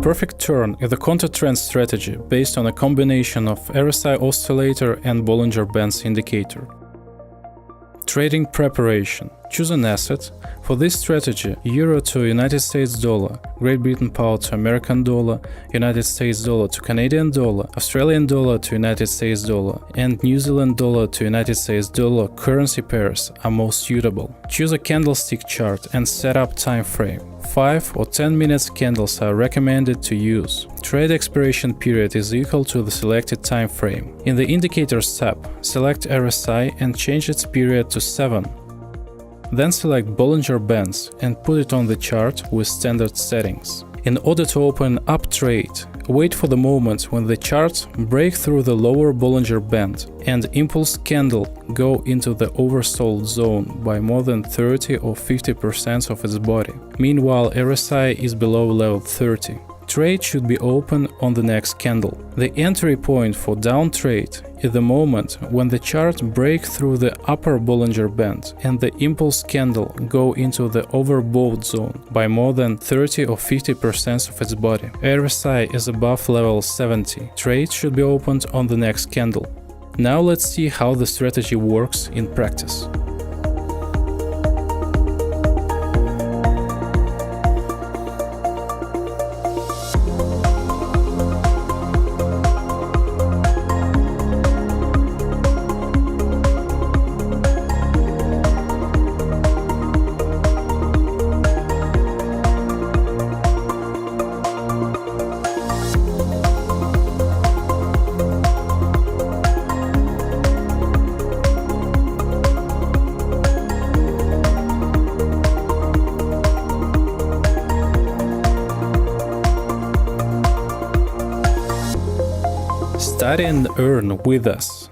perfect turn is a counter-trend strategy based on a combination of RSI oscillator and Bollinger Bands indicator. Trading preparation. Choose an asset. For this strategy, Euro to United States dollar, Great Britain pound to American dollar, United States dollar to Canadian dollar, Australian dollar to United States dollar, and New Zealand dollar to United States dollar currency pairs are most suitable. Choose a candlestick chart and set up time frame. 5 or 10 minutes candles are recommended to use. Trade expiration period is equal to the selected time frame. In the Indicators tab, select RSI and change its period to 7. Then select Bollinger Bands and put it on the chart with standard settings. In order to open up trade, wait for the moment when the chart breaks through the lower Bollinger Band and impulse candle go into the oversold zone by more than 30 or 50% of its body. Meanwhile, RSI is below level 30. Trade should be open on the next candle. The entry point for down trade is the moment when the chart breaks through the upper Bollinger Band and the impulse candle go into the overbought zone by more than 30 or 50% of its body. RSI is above level 70. Trade should be opened on the next candle. Now let's see how the strategy works in practice. Study and earn with us.